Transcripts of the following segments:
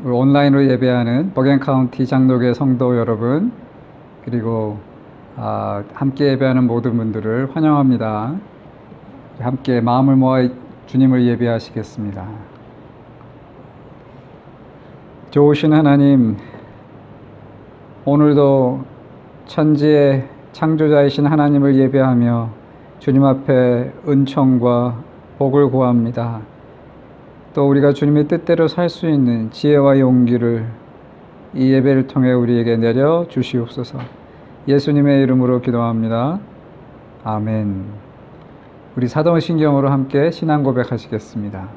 온라인으로 예배하는 버겐카운티 장로교회 성도 여러분, 그리고 함께 예배하는 모든 분들을 환영합니다. 함께 마음을 모아 주님을 예배하시겠습니다. 좋으신 하나님, 오늘도 천지의 창조자이신 하나님을 예배하며 주님 앞에 은총과 복을 구합니다. 또 우리가 주님의 뜻대로 살 수 있는 지혜와 용기를 이 예배를 통해 우리에게 내려 주시옵소서. 예수님의 이름으로 기도합니다. 아멘. 우리 사도신경으로 함께 신앙 고백하시겠습니다.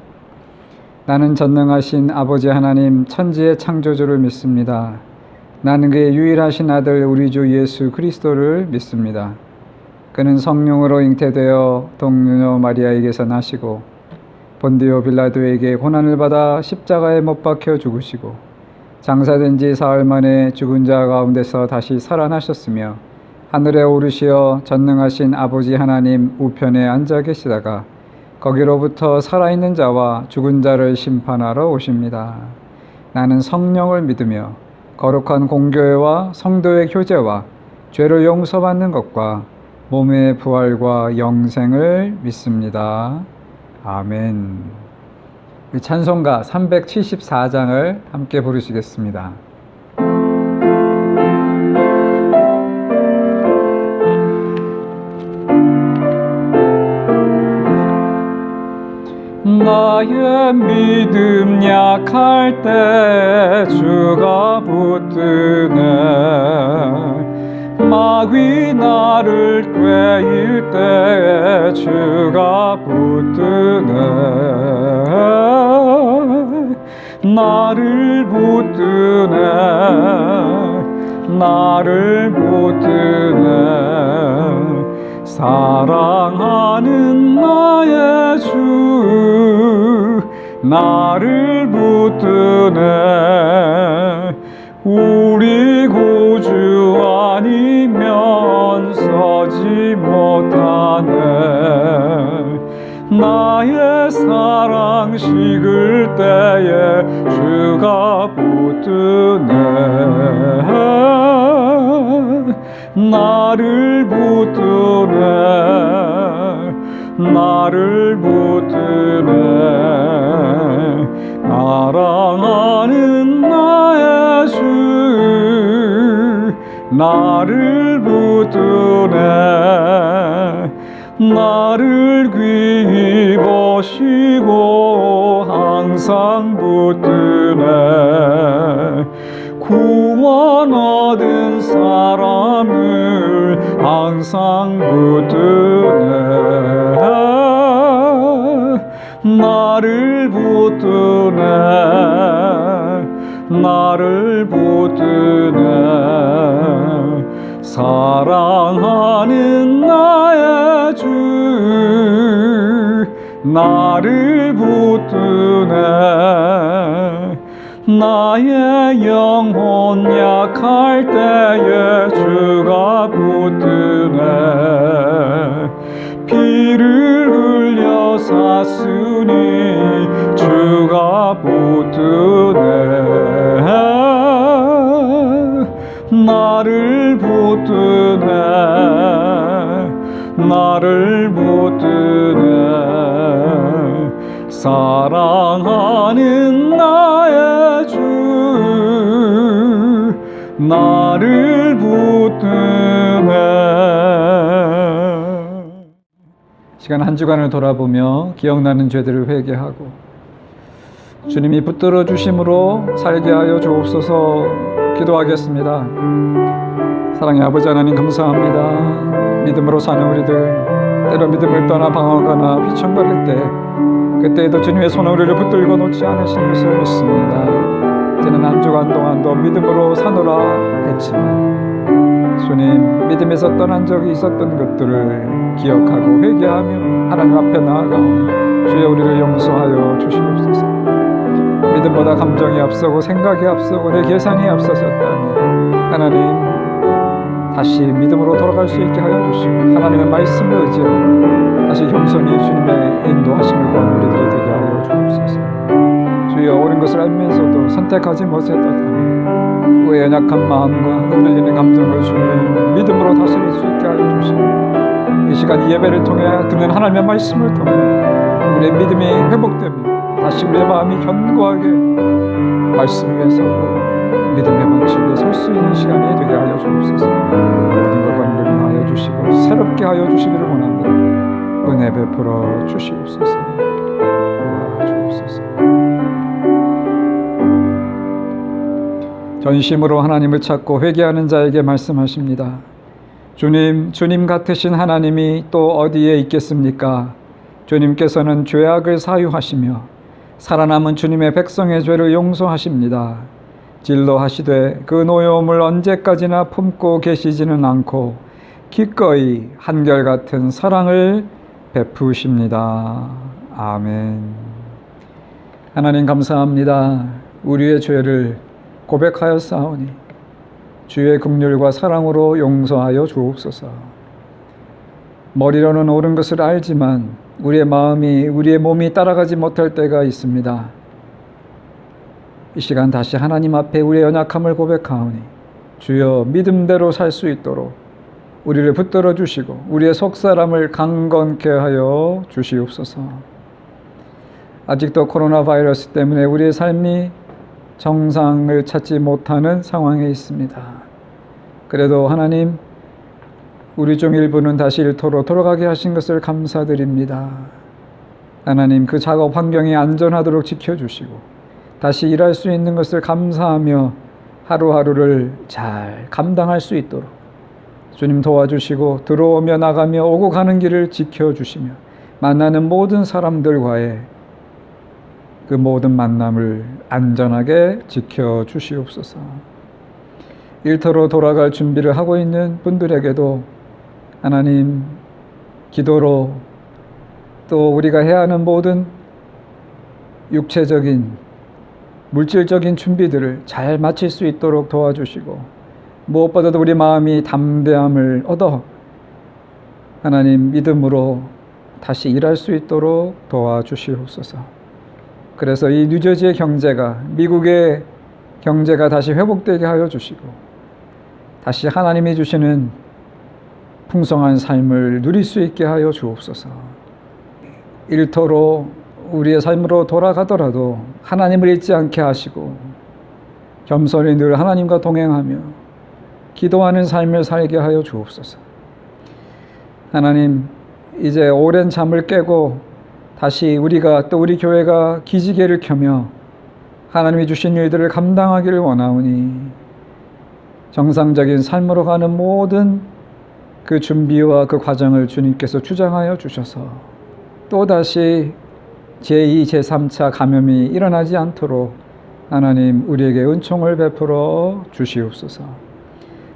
나는 전능하신 아버지 하나님 천지의 창조주를 믿습니다. 나는 그의 유일하신 아들 우리 주 예수 그리스도를 믿습니다. 그는 성령으로 잉태되어 동료 마리아에게서 나시고 본디오 빌라도에게 고난을 받아 십자가에 못 박혀 죽으시고 장사된 지 사흘 만에 죽은 자 가운데서 다시 살아나셨으며 하늘에 오르시어 전능하신 아버지 하나님 우편에 앉아 계시다가 거기로부터 살아있는 자와 죽은 자를 심판하러 오십니다. 나는 성령을 믿으며 거룩한 공교회와 성도의 교제와 죄를 용서받는 것과 몸의 부활과 영생을 믿습니다. 아멘. 우리 찬송가 374장을 함께 부르시겠습니다. 나의 믿음 약할 때 주가 붙드네. 마귀 나를 꾀일 때 주가 붙드네. 나를 붙드네. 나를 붙드네. 사랑하는 나의 주 나를 붙드네. 우리 구주 아니면 서지 못하네. 나의 사랑 식을 때에 주가 붙드네. 나를 붙드네. 나를 붙드네. 사랑하는 나의 주 나를 붙드네. 나를 귀히 보시고 항상 붙드네. 구원 얻은 사람을 항상 붙드네. 나를 붙드네. 나를 붙드네. 사랑하는 나의 주 나를 붙드네. 나의 영혼 약할 때에 주가 붙드네. 피를 흘려 샀으니 주가 붙드네. 나를 붙드네. 나를 붙드네. 사랑하는 나의 주 나를 붙드네. 시간 한 주간을 돌아보며 기억나는 죄들을 회개하고 주님이 붙들어 주심으로 살게 하여 주옵소서 기도하겠습니다. 사랑의 아버지 하나님 감사합니다. 믿음으로 사는 우리들 때로 믿음을 떠나 방황하거나 비천거릴 때 그때에도 주님의 손을 우리를 붙들고 놓지 않으시는 것을 믿습니다. 저는 한 주간 동안도 믿음으로 사노라 했지만 주님 믿음에서 떠난 적이 있었던 것들을 기억하고 회개하며 하나님 앞에 나아가오니 주여 우리를 용서하여 주시옵소서. 믿음보다 감정이 앞서고 생각이 앞서고 내 계산이 앞서섰다니 하나님 다시 믿음으로 돌아갈 수 있게 하여 주시고 하나님의 말씀을 의지하고 다시 겸손히 주님의 인도하심을 구하는 우리들이 되게 하여 주옵소서. 주여 옳은 것을 알면서도 선택하지 못했다면 우리의 연약한 마음과 흔들리는 감정을 주님 믿음으로 다스릴 수 있게 하여 주시고, 이 시간 이 예배를 통해 듣는 하나님의 말씀을 통해 우리의 믿음이 회복되며 다시 우리의 마음이 견고하게 말씀 위에 서고 믿음의 원칙에 설 수 있는 시간이 되게 하여 주옵소서. 모든 걸 건강히 하여 주시고 새롭게 하여 주시기를 원합니다. 은혜 베풀어 주시옵소서. 도와주옵소서. 전심으로 하나님을 찾고 회개하는 자에게 말씀하십니다. 주님 같으신 하나님이 또 어디에 있겠습니까? 주님께서는 죄악을 사유하시며 살아남은 주님의 백성의 죄를 용서하십니다. 진노하시되 그 노여움을 언제까지나 품고 계시지는 않고 기꺼이 한결같은 사랑을 베푸십니다. 아멘. 하나님 감사합니다. 우리의 죄를 고백하였사오니 주의 긍휼과 사랑으로 용서하여 주옵소서. 머리로는 옳은 것을 알지만 우리의 마음이, 우리의 몸이 따라가지 못할 때가 있습니다. 이 시간 다시 하나님 앞에 우리의 연약함을 고백하오니 주여 믿음대로 살 수 있도록 우리를 붙들어 주시고 우리의 속사람을 강건케 하여 주시옵소서. 아직도 코로나 바이러스 때문에 우리의 삶이 정상을 찾지 못하는 상황에 있습니다. 그래도 하나님, 우리 중 일부는 다시 일터로 돌아가게 하신 것을 감사드립니다. 하나님, 그 작업 환경이 안전하도록 지켜주시고 다시 일할 수 있는 것을 감사하며 하루하루를 잘 감당할 수 있도록 주님 도와주시고 들어오며 나가며 오고 가는 길을 지켜주시며 만나는 모든 사람들과의 그 모든 만남을 안전하게 지켜주시옵소서. 일터로 돌아갈 준비를 하고 있는 분들에게도 하나님, 기도로 또 우리가 해야 하는 모든 육체적인 물질적인 준비들을 잘 마칠 수 있도록 도와주시고 무엇보다도 우리 마음이 담대함을 얻어 하나님 믿음으로 다시 일할 수 있도록 도와주시옵소서. 그래서 이 뉴저지의 경제가, 미국의 경제가 다시 회복되게 하여 주시고 다시 하나님이 주시는 풍성한 삶을 누릴 수 있게 하여 주옵소서. 일터로 우리의 삶으로 돌아가더라도 하나님을 잊지 않게 하시고 겸손히 늘 하나님과 동행하며 기도하는 삶을 살게 하여 주옵소서. 하나님, 이제 오랜 잠을 깨고 다시 우리가 또 우리 교회가 기지개를 켜며 하나님이 주신 일들을 감당하기를 원하오니 정상적인 삶으로 가는 모든 그 준비와 그 과정을 주님께서 주장하여 주셔서 또다시 제2, 제3차 감염이 일어나지 않도록 하나님 우리에게 은총을 베풀어 주시옵소서.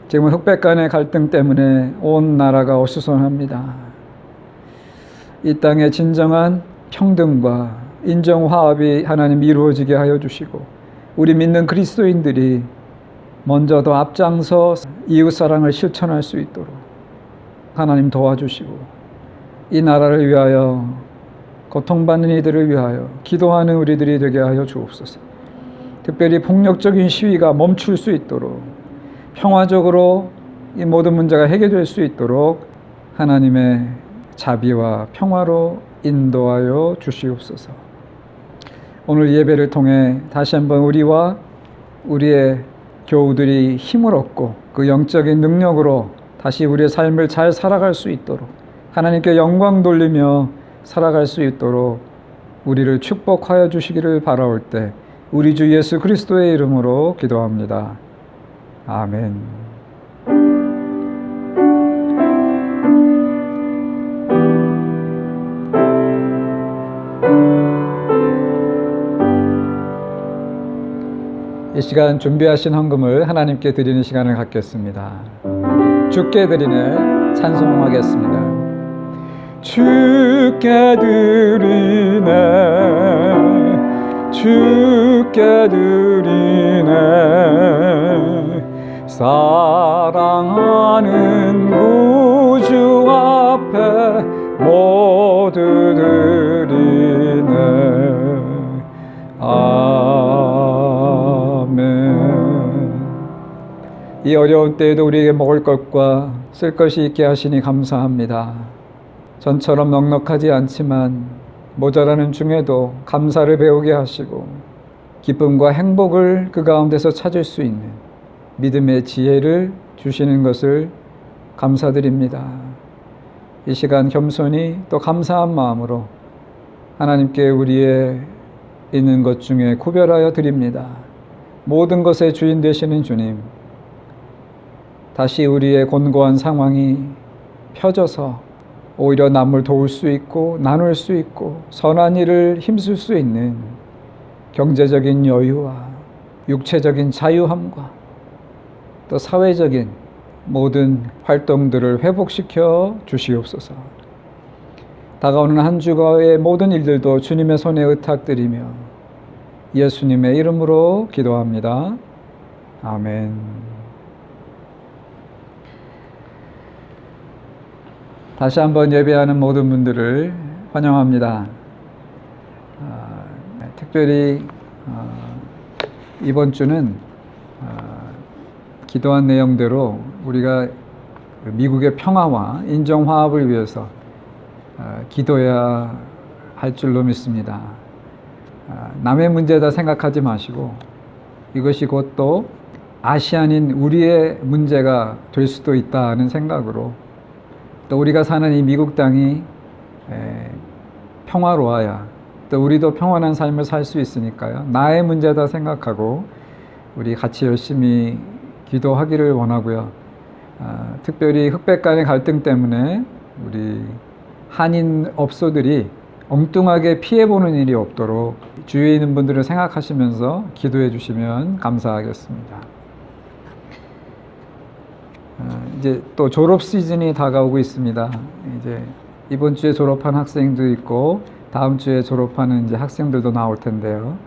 지금 흑백 간의 갈등 때문에 온 나라가 어수선합니다. 이 땅의 진정한 평등과 인정화합이 하나님 이루어지게 하여 주시고 우리 믿는 그리스도인들이 먼저 더 앞장서 이웃사랑을 실천할 수 있도록 하나님 도와주시고 이 나라를 위하여 고통받는 이들을 위하여 기도하는 우리들이 되게 하여 주옵소서. 특별히 폭력적인 시위가 멈출 수 있도록 평화적으로 이 모든 문제가 해결될 수 있도록 하나님의 자비와 평화로 인도하여 주시옵소서. 오늘 예배를 통해 다시 한번 우리와 우리의 교우들이 힘을 얻고 그 영적인 능력으로 다시 우리의 삶을 잘 살아갈 수 있도록 하나님께 영광 돌리며 살아갈 수 있도록 우리를 축복하여 주시기를 바라올 때 우리 주 예수 그리스도의 이름으로 기도합니다. 아멘. 이 시간 준비하신 헌금을 하나님께 드리는 시간을 갖겠습니다. 주께 드리네 찬송하겠습니다. 주께 드리네 주께 드리네 사랑하는 구주 앞에 모두 드리네 이 어려운 때에도 우리에게 먹을 것과 쓸 것이 있게 하시니 감사합니다. 전처럼 넉넉하지 않지만 모자라는 중에도 감사를 배우게 하시고 기쁨과 행복을 그 가운데서 찾을 수 있는 믿음의 지혜를 주시는 것을 감사드립니다. 이 시간 겸손히 또 감사한 마음으로 하나님께 우리의 있는 것 중에 구별하여 드립니다. 모든 것의 주인 되시는 주님, 다시 우리의 곤고한 상황이 펴져서 오히려 남을 도울 수 있고 나눌 수 있고 선한 일을 힘쓸 수 있는 경제적인 여유와 육체적인 자유함과 또 사회적인 모든 활동들을 회복시켜 주시옵소서. 다가오는 한 주간의 모든 일들도 주님의 손에 의탁드리며 예수님의 이름으로 기도합니다. 아멘. 다시 한번 예배하는 모든 분들을 환영합니다. 특별히 이번 주는 기도한 내용대로 우리가 미국의 평화와 인정 화합을 위해서 기도해야 할 줄로 믿습니다. 남의 문제다 생각하지 마시고 이것이 곧 또 아시안인 우리의 문제가 될 수도 있다는 생각으로 또 우리가 사는 이 미국 땅이 평화로워야 또 우리도 평안한 삶을 살 수 있으니까요. 나의 문제다 생각하고 우리 같이 열심히 기도하기를 원하고요. 특별히 흑백 간의 갈등 때문에 우리 한인 업소들이 엉뚱하게 피해보는 일이 없도록 주위에 있는 분들을 생각하시면서 기도해 주시면 감사하겠습니다. 이제 또 졸업 시즌이 다가오고 있습니다. 이제 이번 주에 졸업한 학생도 있고 다음 주에 졸업하는 이제 학생들도 나올 텐데요.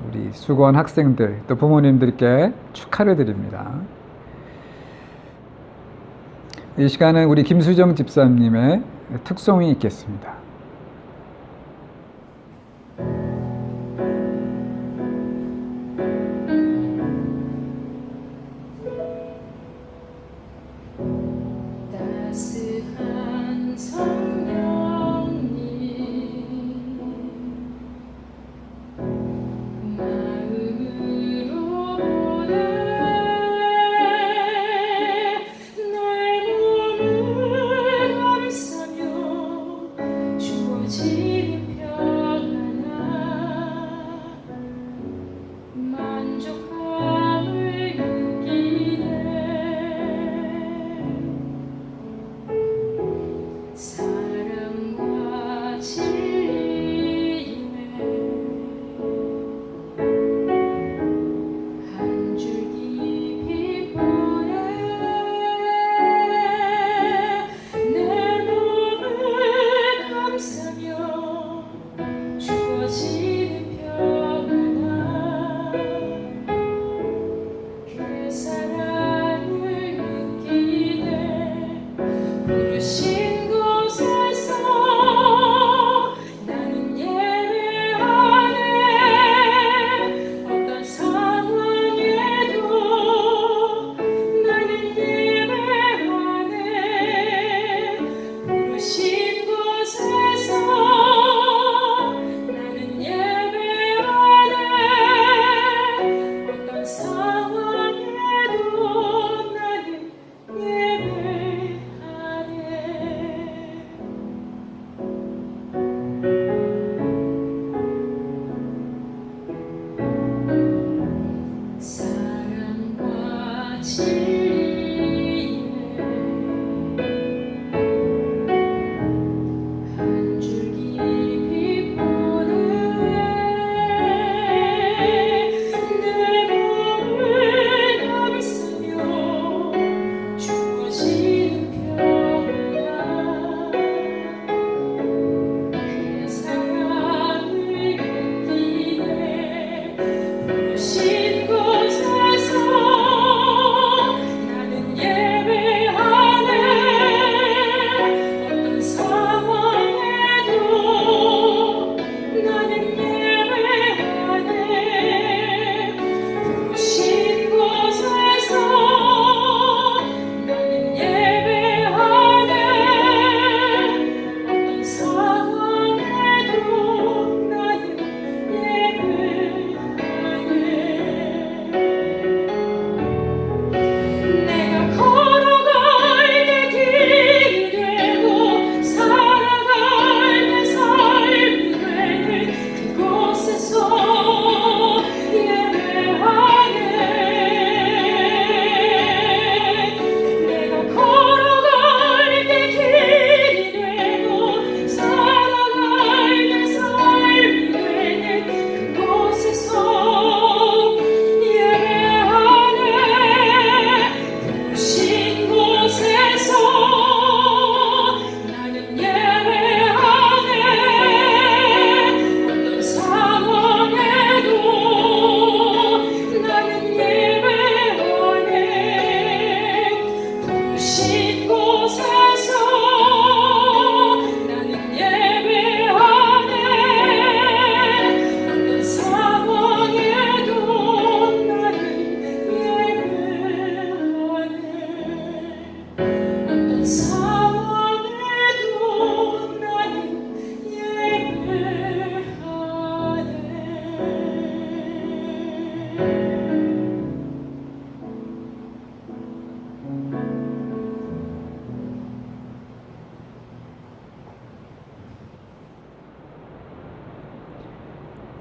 우리 수고한 학생들 또 부모님들께 축하를 드립니다. 이 시간은 우리 김수정 집사님의 특송이 있겠습니다. 따스한 성령님 마음으로 보내 날 몸을 감싸며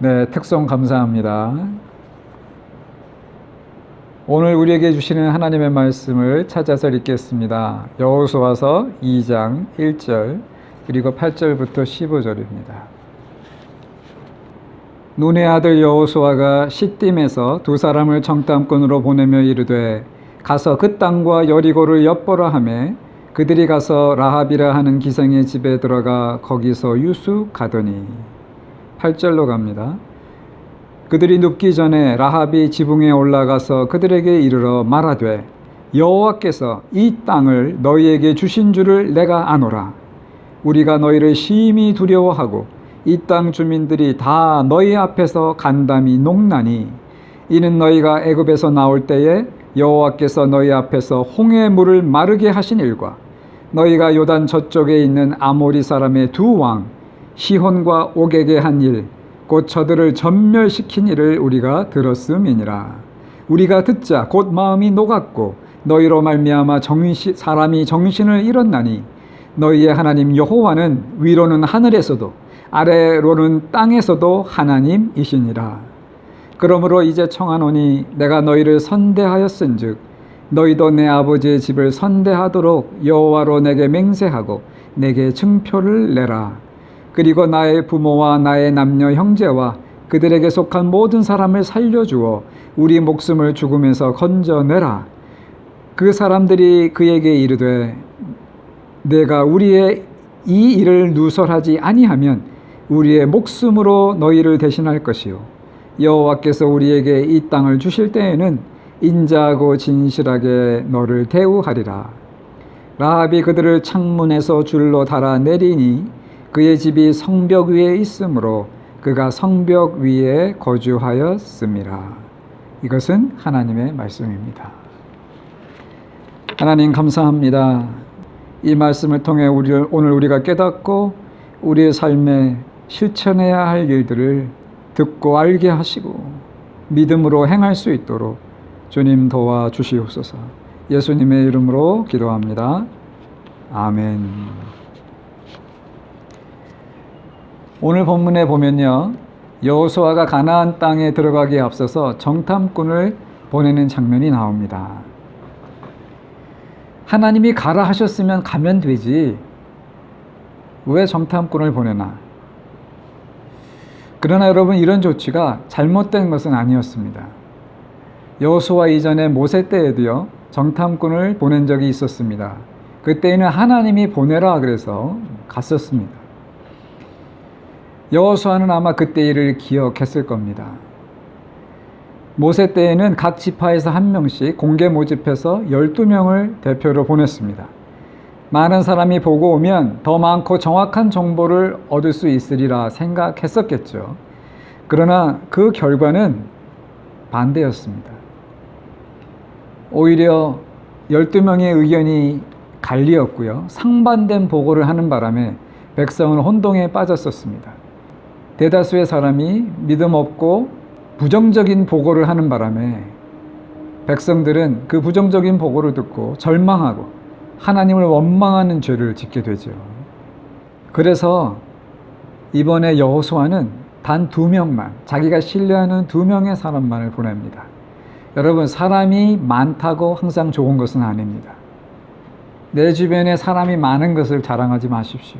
네, 특송 감사합니다. 오늘 우리에게 주시는 하나님의 말씀을 찾아서 읽겠습니다. 여호수아서 2장 1절 그리고 8절부터 15절입니다. 눈의 아들 여호수아가 시딤에서 두 사람을 정탐꾼으로 보내며 이르되 가서 그 땅과 여리고를 엿보라 하매 그들이 가서 라합이라 하는 기생의 집에 들어가 거기서 유숙하더니 8절로 갑니다. 그들이 눕기 전에 라합이 지붕에 올라가서 그들에게 이르러 말하되 여호와께서 이 땅을 너희에게 주신 줄을 내가 아노라. 우리가 너희를 심히 두려워하고 이 땅 주민들이 다 너희 앞에서 간담이 녹나니 이는 너희가 애굽에서 나올 때에 여호와께서 너희 앞에서 홍해 물을 마르게 하신 일과 너희가 요단 저쪽에 있는 아모리 사람의 두 왕 시혼과 옥에게 한 일 곧 저들을 전멸시킨 일을 우리가 들었음이니라. 우리가 듣자 곧 마음이 녹았고 너희로 말미암아 사람이 정신을 잃었나니 너희의 하나님 여호와는 위로는 하늘에서도 아래로는 땅에서도 하나님이시니라. 그러므로 이제 청하노니 내가 너희를 선대하였은즉 너희도 내 아버지의 집을 선대하도록 여호와로 내게 맹세하고 내게 증표를 내라. 그리고 나의 부모와 나의 남녀 형제와 그들에게 속한 모든 사람을 살려주어 우리 목숨을 죽음에서 건져내라. 그 사람들이 그에게 이르되 내가 우리의 이 일을 누설하지 아니하면 우리의 목숨으로 너희를 대신할 것이요 여호와께서 우리에게 이 땅을 주실 때에는 인자하고 진실하게 너를 대우하리라. 라합이 그들을 창문에서 줄로 달아 내리니 그의 집이 성벽 위에 있으므로 그가 성벽 위에 거주하였습니다. 이것은 하나님의 말씀입니다. 하나님 감사합니다. 이 말씀을 통해 오늘 우리가 깨닫고 우리의 삶에 실천해야 할 일들을 듣고 알게 하시고 믿음으로 행할 수 있도록 주님 도와주시옵소서. 예수님의 이름으로 기도합니다. 아멘. 오늘 본문에 보면요, 여호수아가 가나안 땅에 들어가기에 앞서서 정탐꾼을 보내는 장면이 나옵니다. 하나님이 가라 하셨으면 가면 되지 왜 정탐꾼을 보내나? 그러나 여러분, 이런 조치가 잘못된 것은 아니었습니다. 여호수아 이전에 모세 때에도요 정탐꾼을 보낸 적이 있었습니다. 그때에는 하나님이 보내라 그래서 갔었습니다. 여호수아는 아마 그때 일을 기억했을 겁니다. 모세 때에는 각 지파에서 한 명씩 공개 모집해서 12명을 대표로 보냈습니다. 많은 사람이 보고 오면 더 많고 정확한 정보를 얻을 수 있으리라 생각했었겠죠. 그러나 그 결과는 반대였습니다. 오히려 12명의 의견이 갈리었고요. 상반된 보고를 하는 바람에 백성은 혼동에 빠졌었습니다. 대다수의 사람이 믿음 없고 부정적인 보고를 하는 바람에 백성들은 그 부정적인 보고를 듣고 절망하고 하나님을 원망하는 죄를 짓게 되죠. 그래서 이번에 여호수아는 단 2명만, 자기가 신뢰하는 2명의 사람만을 보냅니다. 여러분, 사람이 많다고 항상 좋은 것은 아닙니다. 내 주변에 사람이 많은 것을 자랑하지 마십시오.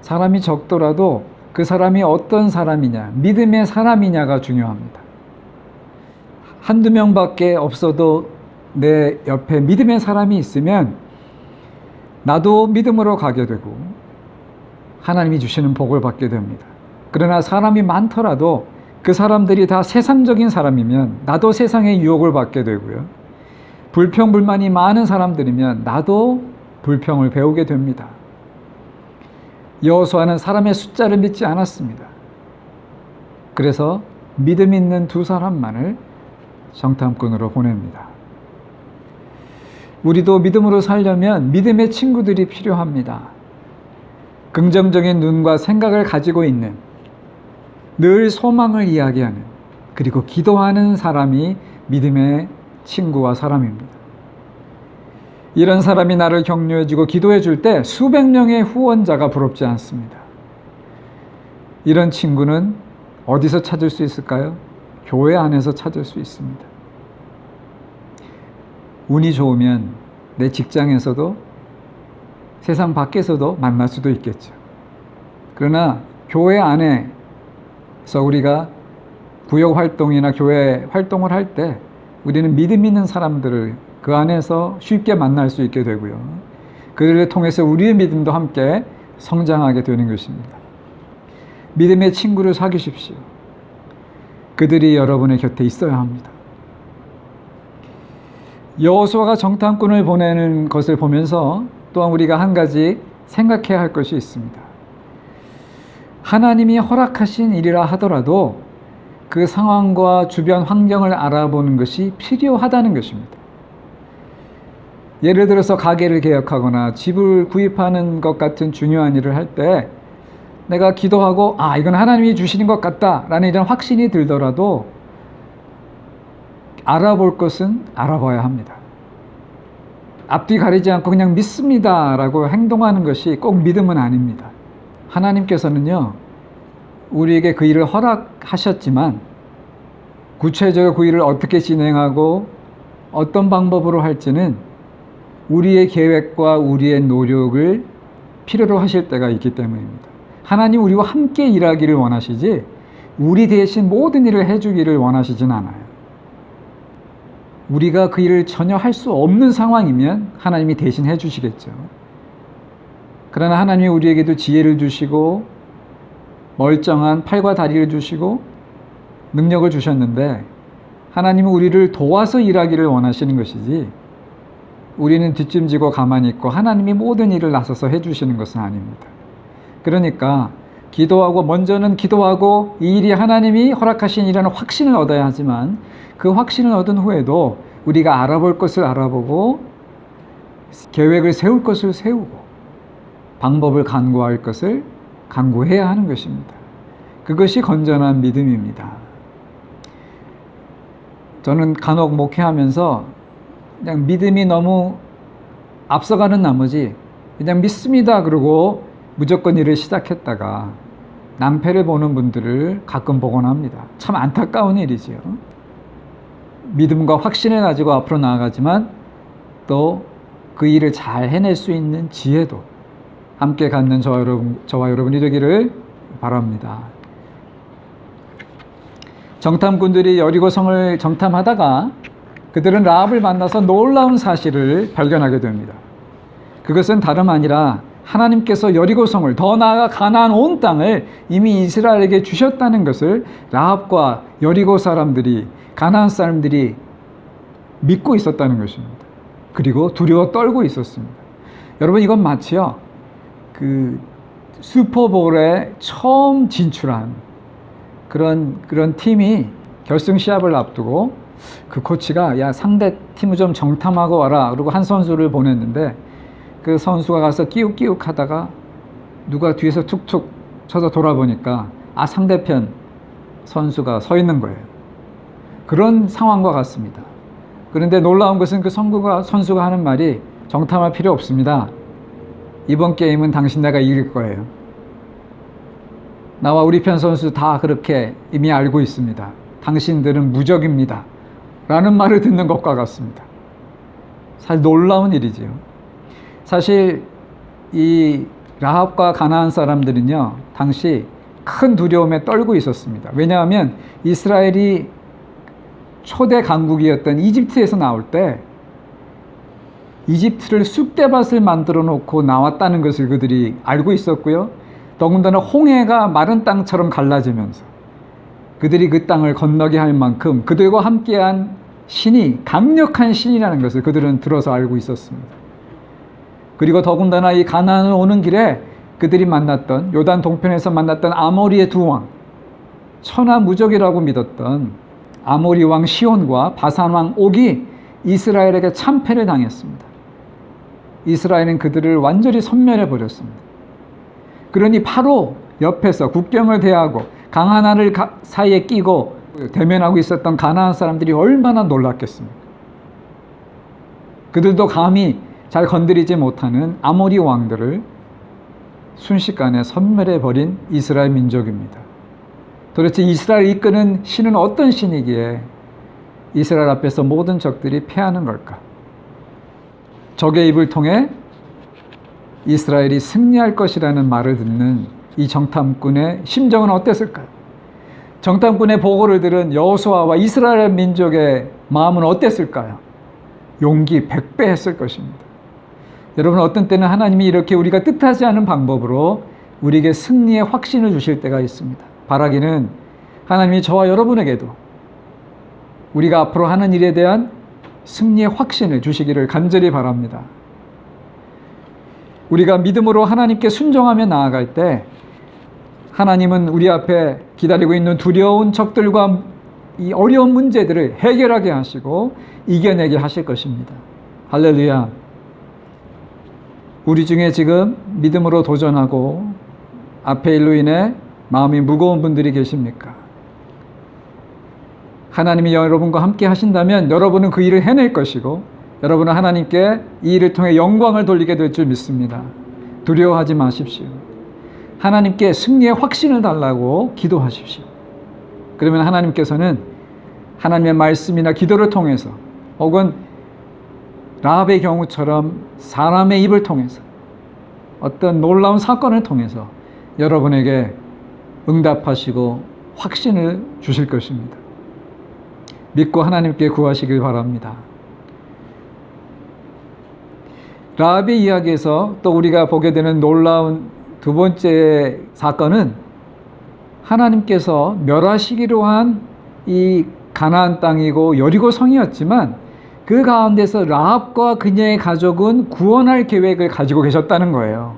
사람이 적더라도 그 사람이 어떤 사람이냐, 믿음의 사람이냐가 중요합니다. 한두 명밖에 없어도 내 옆에 믿음의 사람이 있으면 나도 믿음으로 가게 되고 하나님이 주시는 복을 받게 됩니다. 그러나 사람이 많더라도 그 사람들이 다 세상적인 사람이면 나도 세상의 유혹을 받게 되고요. 불평불만이 많은 사람들이면 나도 불평을 배우게 됩니다. 여호수아는 사람의 숫자를 믿지 않았습니다. 그래서 믿음 있는 2사람만을 정탐꾼으로 보냅니다. 우리도 믿음으로 살려면 믿음의 친구들이 필요합니다. 긍정적인 눈과 생각을 가지고 있는, 늘 소망을 이야기하는, 그리고 기도하는 사람이 믿음의 친구와 사람입니다. 이런 사람이 나를 격려해주고 기도해줄 때 수백 명의 후원자가 부럽지 않습니다. 이런 친구는 어디서 찾을 수 있을까요? 교회 안에서 찾을 수 있습니다. 운이 좋으면 내 직장에서도 세상 밖에서도 만날 수도 있겠죠. 그러나 교회 안에서 우리가 구역 활동이나 교회 활동을 할 때 우리는 믿음 있는 사람들을 그 안에서 쉽게 만날 수 있게 되고요. 그들을 통해서 우리의 믿음도 함께 성장하게 되는 것입니다. 믿음의 친구를 사귀십시오. 그들이 여러분의 곁에 있어야 합니다. 여호수아가 정탐꾼을 보내는 것을 보면서 또한 우리가 한 가지 생각해야 할 것이 있습니다. 하나님이 허락하신 일이라 하더라도 그 상황과 주변 환경을 알아보는 것이 필요하다는 것입니다. 예를 들어서 가게를 개혁하거나 집을 구입하는 것 같은 중요한 일을 할 때 내가 기도하고 이건 하나님이 주시는 것 같다라는 이런 확신이 들더라도 알아볼 것은 알아봐야 합니다. 앞뒤 가리지 않고 그냥 믿습니다라고 행동하는 것이 꼭 믿음은 아닙니다. 하나님께서는요, 우리에게 그 일을 허락하셨지만 구체적으로 그 일을 어떻게 진행하고 어떤 방법으로 할지는 우리의 계획과 우리의 노력을 필요로 하실 때가 있기 때문입니다. 하나님 우리와 함께 일하기를 원하시지 우리 대신 모든 일을 해주기를 원하시진 않아요. 우리가 그 일을 전혀 할 수 없는 상황이면 하나님이 대신 해주시겠죠. 그러나 하나님이 우리에게도 지혜를 주시고 멀쩡한 팔과 다리를 주시고 능력을 주셨는데 하나님은 우리를 도와서 일하기를 원하시는 것이지 우리는 뒷짐지고 가만히 있고 하나님이 모든 일을 나서서 해주시는 것은 아닙니다. 그러니까 기도하고 먼저는 기도하고 이 일이 하나님이 허락하신 일이라는 확신을 얻어야 하지만 그 확신을 얻은 후에도 우리가 알아볼 것을 알아보고 계획을 세울 것을 세우고 방법을 간구할 것을 간구해야 하는 것입니다. 그것이 건전한 믿음입니다. 저는 간혹 목회하면서 그냥 믿음이 너무 앞서가는 나머지 그냥 믿습니다 그러고 무조건 일을 시작했다가 낭패를 보는 분들을 가끔 보곤 합니다. 참 안타까운 일이지요. 믿음과 확신을 가지고 앞으로 나아가지만 또 그 일을 잘 해낼 수 있는 지혜도 함께 갖는 저와 여러분이 되기를 바랍니다. 정탐꾼들이 여리고성을 정탐하다가 그들은 라합을 만나서 놀라운 사실을 발견하게 됩니다. 그것은 다름 아니라 하나님께서 여리고성을 더 나아가 가나안 온 땅을 이미 이스라엘에게 주셨다는 것을 라합과 여리고 사람들이 가나안 사람들이 믿고 있었다는 것입니다. 그리고 두려워 떨고 있었습니다. 여러분 이건 마치요 그 슈퍼볼에 처음 진출한 그런 팀이 결승 시합을 앞두고 그 코치가 야 상대 팀을 좀 정탐하고 와라 그러고 한 선수를 보냈는데 그 선수가 가서 끼욱끼욱 하다가 누가 뒤에서 툭툭 쳐서 돌아보니까 상대편 선수가 서 있는 거예요. 그런 상황과 같습니다. 그런데 놀라운 것은 그 선수가 하는 말이 정탐할 필요 없습니다. 이번 게임은 당신 내가 이길 거예요. 나와 우리 편 선수 다 그렇게 이미 알고 있습니다. 당신들은 무적입니다. 라는 말을 듣는 것과 같습니다. 사실 놀라운 일이지요. 사실 이 라합과 가나안 사람들은요, 당시 큰 두려움에 떨고 있었습니다. 왜냐하면 이스라엘이 초대 강국이었던 이집트에서 나올 때 이집트를 쑥대밭을 만들어 놓고 나왔다는 것을 그들이 알고 있었고요. 더군다나 홍해가 마른 땅처럼 갈라지면서 그들이 그 땅을 건너게 할 만큼 그들과 함께한 신이 강력한 신이라는 것을 그들은 들어서 알고 있었습니다. 그리고 더군다나 이 가나안을 오는 길에 그들이 만났던 요단 동편에서 만났던 아모리의 두 왕, 천하무적이라고 믿었던 아모리 왕 시온과 바산 왕 옥이 이스라엘에게 참패를 당했습니다. 이스라엘은 그들을 완전히 섬멸해 버렸습니다. 그러니 바로 옆에서 국경을 대하고 강한 하늘 사이에 끼고 대면하고 있었던 가나안 사람들이 얼마나 놀랐겠습니까? 그들도 감히 잘 건드리지 못하는 아모리 왕들을 순식간에 섬멸해 버린 이스라엘 민족입니다. 도대체 이스라엘을 이끄는 신은 어떤 신이기에 이스라엘 앞에서 모든 적들이 패하는 걸까? 적의 입을 통해 이스라엘이 승리할 것이라는 말을 듣는 이 정탐꾼의 심정은 어땠을까요? 정탐꾼의 보고를 들은 여호수아와 이스라엘 민족의 마음은 어땠을까요? 용기 100배 했을 것입니다. 여러분, 어떤 때는 하나님이 이렇게 우리가 뜻하지 않은 방법으로 우리에게 승리의 확신을 주실 때가 있습니다. 바라기는 하나님이 저와 여러분에게도 우리가 앞으로 하는 일에 대한 승리의 확신을 주시기를 간절히 바랍니다. 우리가 믿음으로 하나님께 순종하며 나아갈 때 하나님은 우리 앞에 기다리고 있는 두려운 적들과 이 어려운 문제들을 해결하게 하시고 이겨내게 하실 것입니다. 할렐루야. 우리 중에 지금 믿음으로 도전하고 앞에 일로 인해 마음이 무거운 분들이 계십니까? 하나님이 여러분과 함께 하신다면 여러분은 그 일을 해낼 것이고 여러분은 하나님께 이 일을 통해 영광을 돌리게 될 줄 믿습니다. 두려워하지 마십시오. 하나님께 승리의 확신을 달라고 기도하십시오. 그러면 하나님께서는 하나님의 말씀이나 기도를 통해서 혹은 라합의 경우처럼 사람의 입을 통해서 어떤 놀라운 사건을 통해서 여러분에게 응답하시고 확신을 주실 것입니다. 믿고 하나님께 구하시길 바랍니다. 라합의 이야기에서 또 우리가 보게 되는 놀라운 두 번째 사건은 하나님께서 멸하시기로 한 이 가나안 땅이고 여리고 성이었지만 그 가운데서 라합과 그녀의 가족은 구원할 계획을 가지고 계셨다는 거예요.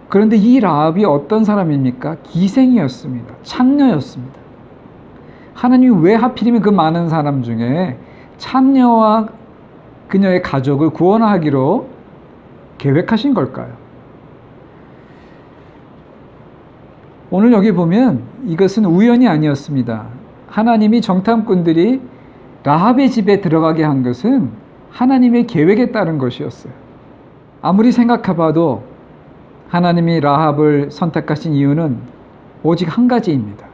그런데 이 라합이 어떤 사람입니까? 기생이었습니다. 창녀였습니다. 하나님이 왜 하필이면 그 많은 사람 중에 창녀와 그녀의 가족을 구원하기로 계획하신 걸까요? 오늘 여기 보면 이것은 우연이 아니었습니다. 하나님이 정탐꾼들이 라합의 집에 들어가게 한 것은 하나님의 계획에 따른 것이었어요. 아무리 생각해봐도 하나님이 라합을 선택하신 이유는 오직 한 가지입니다.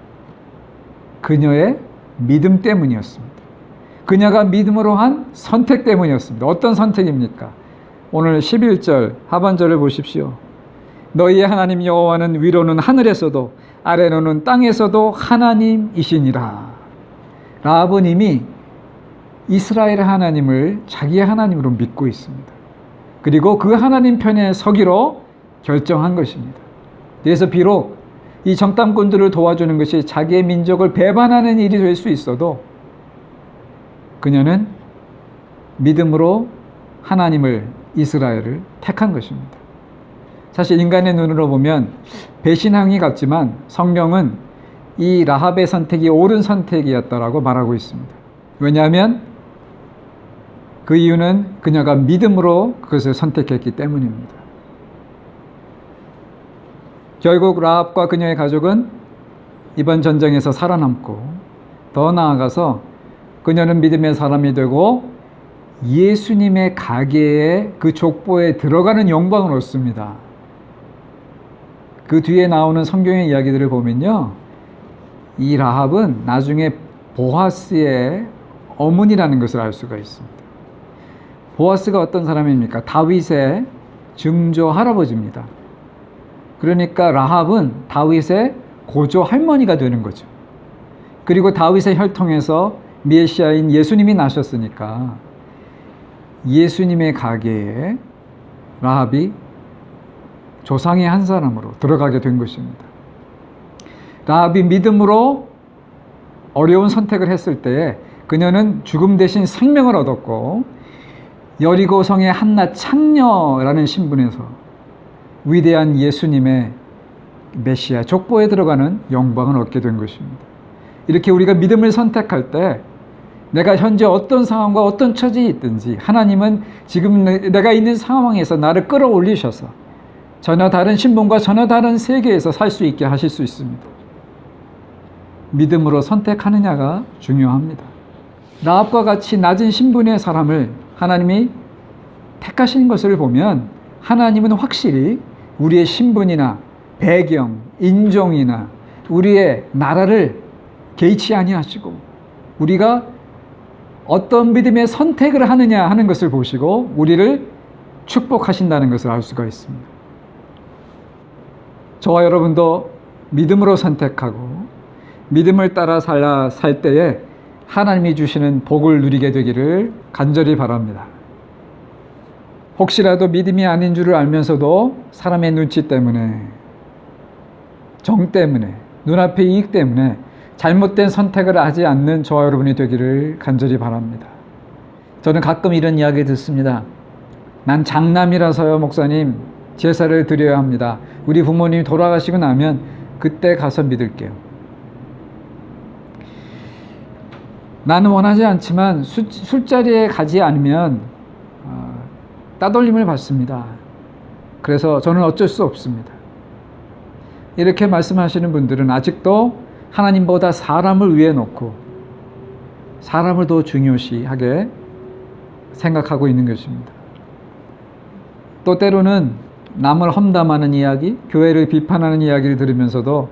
그녀의 믿음 때문이었습니다. 그녀가 믿음으로 한 선택 때문이었습니다. 어떤 선택입니까? 오늘 11절 하반절을 보십시오. 너희의 하나님 여호와는 위로는 하늘에서도 아래로는 땅에서도 하나님이시니라. 라합은 이미 이스라엘 하나님을 자기의 하나님으로 믿고 있습니다. 그리고 그 하나님 편에 서기로 결정한 것입니다. 그래서 비록 이 정탐꾼들을 도와주는 것이 자기의 민족을 배반하는 일이 될 수 있어도 그녀는 믿음으로 하나님을, 이스라엘을 택한 것입니다. 사실 인간의 눈으로 보면 배신행위 같지만 성경은 이 라합의 선택이 옳은 선택이었다라고 말하고 있습니다. 왜냐하면 그 이유는 그녀가 믿음으로 그것을 선택했기 때문입니다. 결국 라합과 그녀의 가족은 이번 전쟁에서 살아남고 더 나아가서 그녀는 믿음의 사람이 되고 예수님의 가게에 그 족보에 들어가는 영광을 얻습니다. 그 뒤에 나오는 성경의 이야기들을 보면요, 이 라합은 나중에 보아스의 어머니라는 것을 알 수가 있습니다. 보아스가 어떤 사람입니까? 다윗의 증조 할아버지입니다. 그러니까 라합은 다윗의 고조 할머니가 되는 거죠. 그리고 다윗의 혈통에서 메시아인 예수님이 나셨으니까 예수님의 가게에 라합이 조상의 한 사람으로 들어가게 된 것입니다. 라합이 믿음으로 어려운 선택을 했을 때에 그녀는 죽음 대신 생명을 얻었고 여리고 성의 한낱 창녀라는 신분에서 위대한 예수님의 메시아 족보에 들어가는 영광을 얻게 된 것입니다. 이렇게 우리가 믿음을 선택할 때 내가 현재 어떤 상황과 어떤 처지에 있든지 하나님은 지금 내가 있는 상황에서 나를 끌어올리셔서 전혀 다른 신분과 전혀 다른 세계에서 살 수 있게 하실 수 있습니다. 믿음으로 선택하느냐가 중요합니다. 라합과 같이 낮은 신분의 사람을 하나님이 택하신 것을 보면 하나님은 확실히 우리의 신분이나 배경, 인종이나 우리의 나라를 개의치 아니하시고 우리가 어떤 믿음의 선택을 하느냐 하는 것을 보시고 우리를 축복하신다는 것을 알 수가 있습니다. 저와 여러분도 믿음으로 선택하고 믿음을 따라 살 때에 하나님이 주시는 복을 누리게 되기를 간절히 바랍니다. 혹시라도 믿음이 아닌 줄을 알면서도 사람의 눈치 때문에, 정 때문에, 눈앞의 이익 때문에 잘못된 선택을 하지 않는 저와 여러분이 되기를 간절히 바랍니다. 저는 가끔 이런 이야기 듣습니다. 난 장남이라서요, 목사님. 제사를 드려야 합니다. 우리 부모님이 돌아가시고 나면 그때 가서 믿을게요. 나는 원하지 않지만 술자리에 가지 않으면 따돌림을 받습니다. 그래서 저는 어쩔 수 없습니다. 이렇게 말씀하시는 분들은 아직도 하나님보다 사람을 위에 놓고 사람을 더 중요시하게 생각하고 있는 것입니다. 또 때로는 남을 험담하는 이야기, 교회를 비판하는 이야기를 들으면서도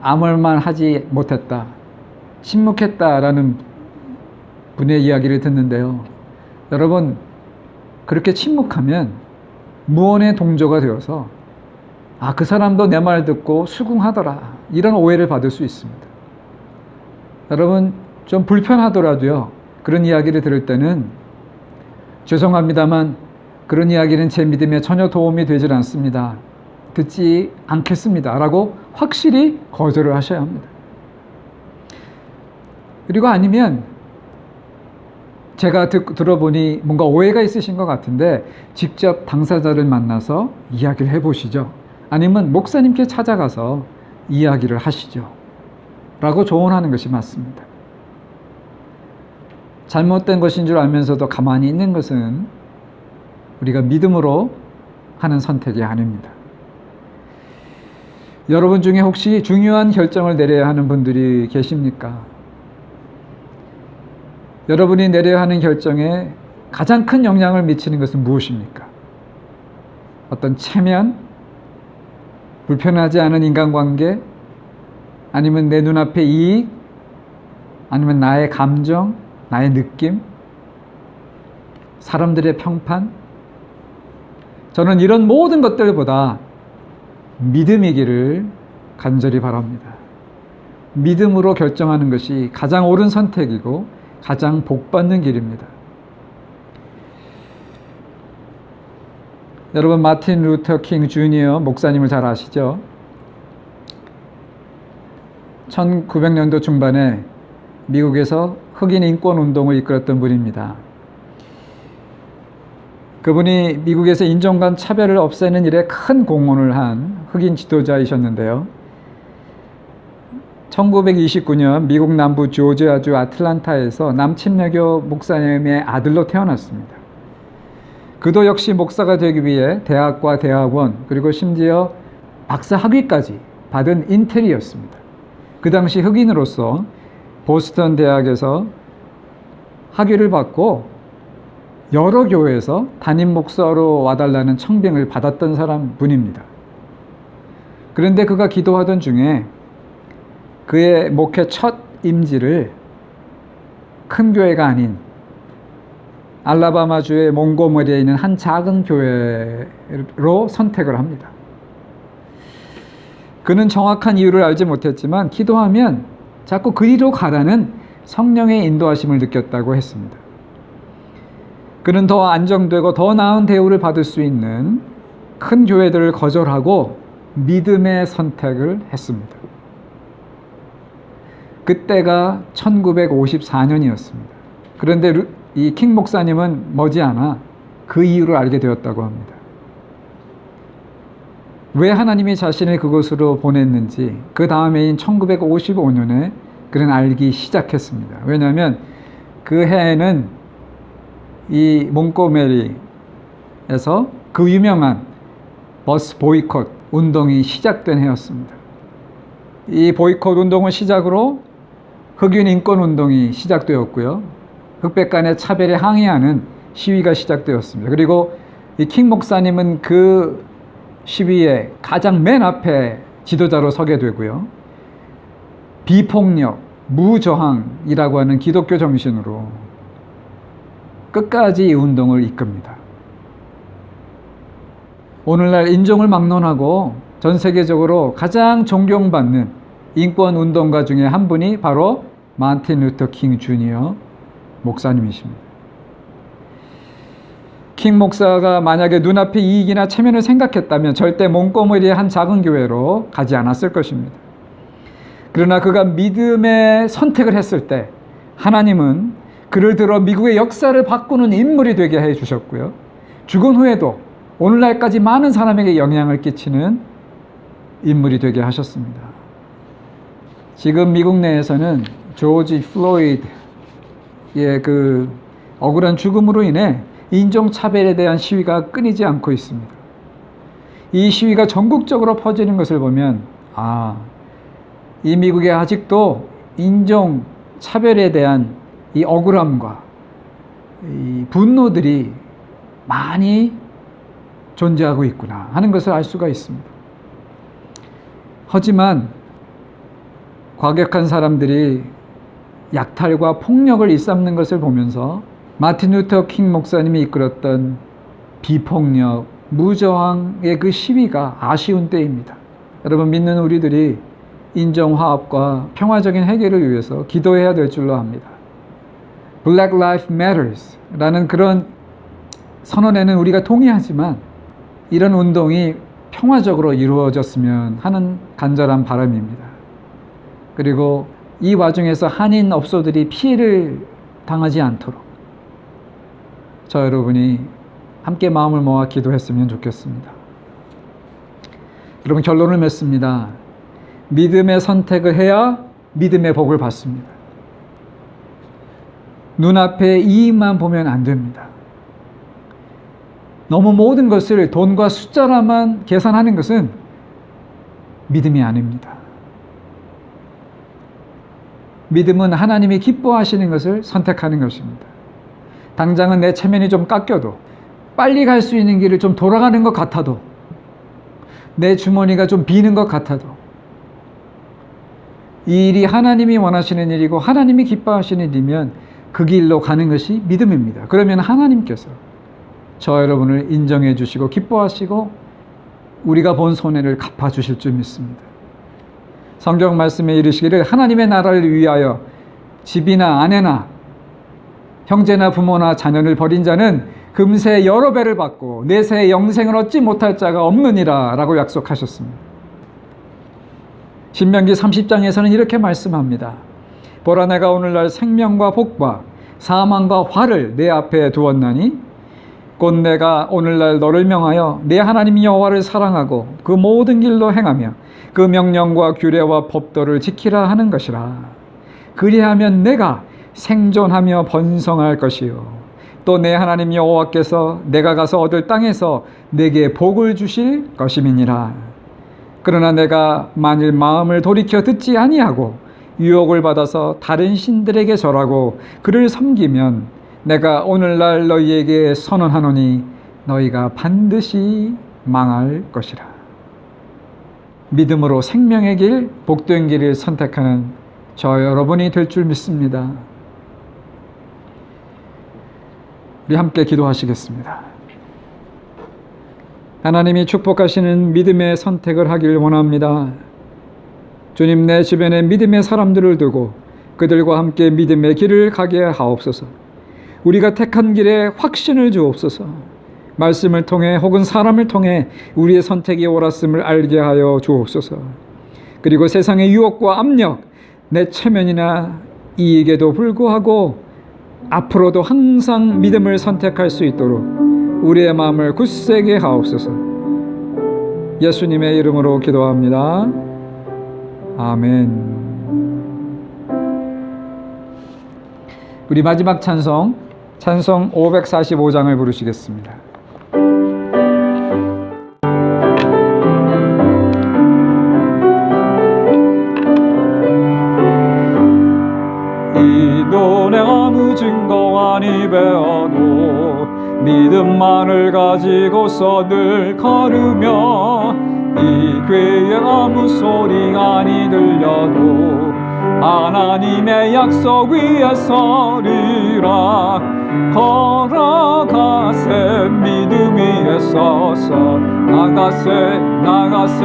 아무 말 하지 못했다, 침묵했다라는 분의 이야기를 듣는데요. 여러분, 그렇게 침묵하면 무언의 동조가 되어서 그 사람도 내 말 듣고 수긍하더라, 이런 오해를 받을 수 있습니다. 여러분, 좀 불편하더라도요, 그런 이야기를 들을 때는 죄송합니다만 그런 이야기는 제 믿음에 전혀 도움이 되질 않습니다, 듣지 않겠습니다 라고 확실히 거절을 하셔야 합니다. 그리고 아니면 제가 들어보니 뭔가 오해가 있으신 것 같은데 직접 당사자를 만나서 이야기를 해보시죠. 아니면 목사님께 찾아가서 이야기를 하시죠 라고 조언하는 것이 맞습니다. 잘못된 것인 줄 알면서도 가만히 있는 것은 우리가 믿음으로 하는 선택이 아닙니다. 여러분 중에 혹시 중요한 결정을 내려야 하는 분들이 계십니까? 여러분이 내려야 하는 결정에 가장 큰 영향을 미치는 것은 무엇입니까? 어떤 체면? 불편하지 않은 인간관계? 아니면 내 눈앞의 이익? 아니면 나의 감정? 나의 느낌? 사람들의 평판? 저는 이런 모든 것들보다 믿음이기를 간절히 바랍니다. 믿음으로 결정하는 것이 가장 옳은 선택이고 가장 복받는 길입니다. 여러분, 마틴 루터 킹 주니어 목사님을 잘 아시죠? 1900년도 중반에 미국에서 흑인 인권 운동을 이끌었던 분입니다. 그분이 미국에서 인종 간 차별을 없애는 일에 큰 공헌을 한 흑인 지도자이셨는데요. 1929년 미국 남부 조지아주 아틀란타에서 남침례교 목사님의 아들로 태어났습니다. 그도 역시 목사가 되기 위해 대학과 대학원 그리고 심지어 박사 학위까지 받은 인텔이었습니다. 그 당시 흑인으로서 보스턴 대학에서 학위를 받고 여러 교회에서 담임 목사로 와달라는 청빙을 받았던 분입니다. 그런데 그가 기도하던 중에 그의 목회 첫 임지를 큰 교회가 아닌 알라바마주의 몽고머리에 있는 한 작은 교회로 선택을 합니다. 그는 정확한 이유를 알지 못했지만 기도하면 자꾸 그리로 가라는 성령의 인도하심을 느꼈다고 했습니다. 그는 더 안정되고 더 나은 대우를 받을 수 있는 큰 교회들을 거절하고 믿음의 선택을 했습니다. 그때가 1954년이었습니다. 그런데 이 킹 목사님은 머지않아 그 이유를 알게 되었다고 합니다. 왜 하나님이 자신을 그곳으로 보냈는지 그 다음해인 1955년에 그는 알기 시작했습니다. 왜냐하면 그 해에는 이 몽고메리에서 그 유명한 버스 보이콧 운동이 시작된 해였습니다. 이 보이콧 운동을 시작으로 흑인 인권 운동이 시작되었고요. 흑백 간의 차별에 항의하는 시위가 시작되었습니다. 그리고 이 킹 목사님은 그 시위에 가장 맨 앞에 지도자로 서게 되고요. 비폭력, 무저항이라고 하는 기독교 정신으로 끝까지 이 운동을 이끕니다. 오늘날 인종을 막론하고 전 세계적으로 가장 존경받는 인권 운동가 중에 한 분이 바로 마틴 루터 킹 주니어 목사님이십니다. 킹 목사가 만약에 눈앞의 이익이나 체면을 생각했다면 절대 몽고머리의 한 작은 교회로 가지 않았을 것입니다. 그러나 그가 믿음의 선택을 했을 때 하나님은 그를 들어 미국의 역사를 바꾸는 인물이 되게 해주셨고요. 죽은 후에도 오늘날까지 많은 사람에게 영향을 끼치는 인물이 되게 하셨습니다. 지금 미국 내에서는 조지 플로이드의 그 억울한 죽음으로 인해 인종차별에 대한 시위가 끊이지 않고 있습니다. 이 시위가 전국적으로 퍼지는 것을 보면 이 미국에 아직도 인종차별에 대한 이 억울함과 이 분노들이 많이 존재하고 있구나 하는 것을 알 수가 있습니다. 하지만 과격한 사람들이 약탈과 폭력을 일삼는 것을 보면서 마틴 루터 킹 목사님이 이끌었던 비폭력, 무저항의 그 시위가 아쉬운 때입니다. 여러분, 믿는 우리들이 인종화합과 평화적인 해결을 위해서 기도해야 될 줄로 압니다. Black Lives Matters 라는 그런 선언에는 우리가 동의하지만 이런 운동이 평화적으로 이루어졌으면 하는 간절한 바람입니다. 그리고 이 와중에서 한인 업소들이 피해를 당하지 않도록 저 여러분이 함께 마음을 모아 기도했으면 좋겠습니다. 여러분, 결론을 맺습니다. 믿음의 선택을 해야 믿음의 복을 받습니다. 눈앞의 이익만 보면 안 됩니다. 너무 모든 것을 돈과 숫자로만 계산하는 것은 믿음이 아닙니다. 믿음은 하나님이 기뻐하시는 것을 선택하는 것입니다. 당장은 내 체면이 좀 깎여도, 빨리 갈 수 있는 길을 좀 돌아가는 것 같아도, 내 주머니가 좀 비는 것 같아도 이 일이 하나님이 원하시는 일이고 하나님이 기뻐하시는 일이면 그 길로 가는 것이 믿음입니다. 그러면 하나님께서 저 여러분을 인정해 주시고 기뻐하시고 우리가 본 손해를 갚아주실 줄 믿습니다. 성경 말씀에 이르시기를 하나님의 나라를 위하여 집이나 아내나 형제나 부모나 자녀를 버린 자는 금세 여러 배를 받고 내세 영생을 얻지 못할 자가 없느니라 라고 약속하셨습니다. 신명기 30장에서는 이렇게 말씀합니다. 보라, 내가 오늘날 생명과 복과 사망과 화를 내 앞에 두었나니 곧 내가 오늘날 너를 명하여 내 하나님 여호와를 사랑하고 그 모든 길로 행하며 그 명령과 규례와 법도를 지키라 하는 것이라. 그리하면 내가 생존하며 번성할 것이요 또 내 하나님 여호와께서 내가 가서 얻을 땅에서 내게 복을 주실 것임이니라. 그러나 내가 만일 마음을 돌이켜 듣지 아니하고 유혹을 받아서 다른 신들에게 절하고 그를 섬기면 내가 오늘날 너희에게 선언하노니 너희가 반드시 망할 것이라. 믿음으로 생명의 길, 복된 길을 선택하는 저 여러분이 될 줄 믿습니다. 우리 함께 기도하시겠습니다. 하나님이 축복하시는 믿음의 선택을 하길 원합니다. 주님, 내 주변에 믿음의 사람들을 두고 그들과 함께 믿음의 길을 가게 하옵소서. 우리가 택한 길에 확신을 주옵소서. 말씀을 통해 혹은 사람을 통해 우리의 선택이 옳았음을 알게 하여 주옵소서. 그리고 세상의 유혹과 압력, 내 체면이나 이익에도 불구하고 앞으로도 항상 믿음을 선택할 수 있도록 우리의 마음을 굳세게 하옵소서. 예수님의 이름으로 기도합니다. 아멘. 우리 마지막 찬송 545장을 부르시겠습니다. 이도 내 아무 증거 아니 배워도 믿음만을 가지고서 늘 걸으며 이 괴의 아무 소리가 아니 들려도 하나님의 약속 위에 서리라. 걸어가세 믿음 위에 서서 나가세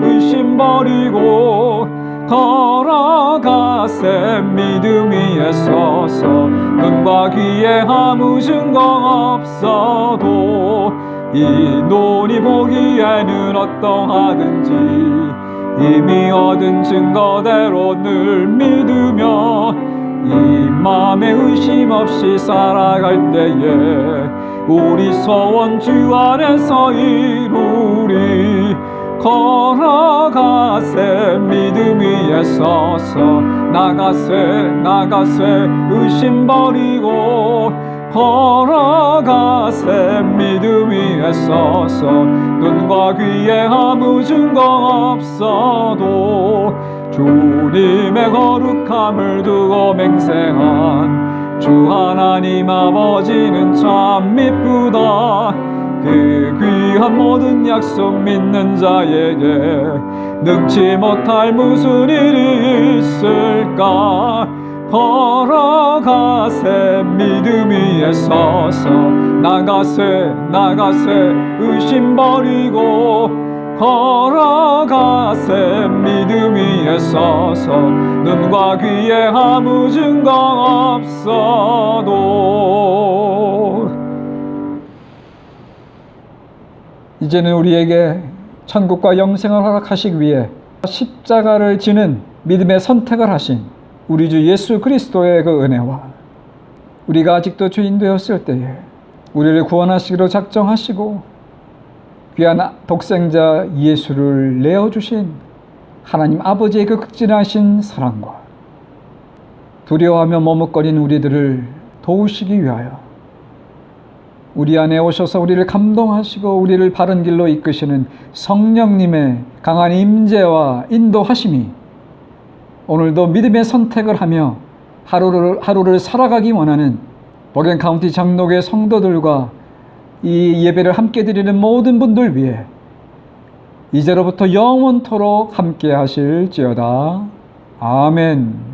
의심 버리고 걸어가세 믿음 위에 서서 눈과 귀에 아무 증거 없어도 이 눈이 보기에는 어떠하든지 이미 얻은 증거대로 늘 믿으며 이 맘에 의심 없이 살아갈 때에 우리 소원 주 안에서 이루리. 걸어가세 믿음 위에 서서 나가세 의심 버리고 걸어가세 믿음 위에 서서 눈과 귀에 아무 증거 없어도 주님의 거룩함을 두고 맹세한 주 하나님 아버지는 참 미쁘다. 그 귀한 모든 약속 믿는 자에게 능치 못할 무슨 일이 있을까. 걸어가세 믿음 위에 서서 나가세 의심 버리고 걸어가세 믿음 위에 서서 눈과 귀에 아무 증거 없어도. 이제는 우리에게 천국과 영생을 허락하시기 위해 십자가를 지는 믿음의 선택을 하신 우리 주 예수 그리스도의 그 은혜와 우리가 아직도 죄인 되었을 때에 우리를 구원하시기로 작정하시고 귀한 독생자 예수를 내어주신 하나님 아버지의 그 극진하신 사랑과 두려워하며 머뭇거리는 우리들을 도우시기 위하여 우리 안에 오셔서 우리를 감동하시고 우리를 바른 길로 이끄시는 성령님의 강한 임재와 인도하심이 오늘도 믿음의 선택을 하며 하루를 살아가기 원하는 버겐 카운티 장로교회 성도들과 이 예배를 함께 드리는 모든 분들 위해 이제로부터 영원토록 함께 하실지어다. 아멘.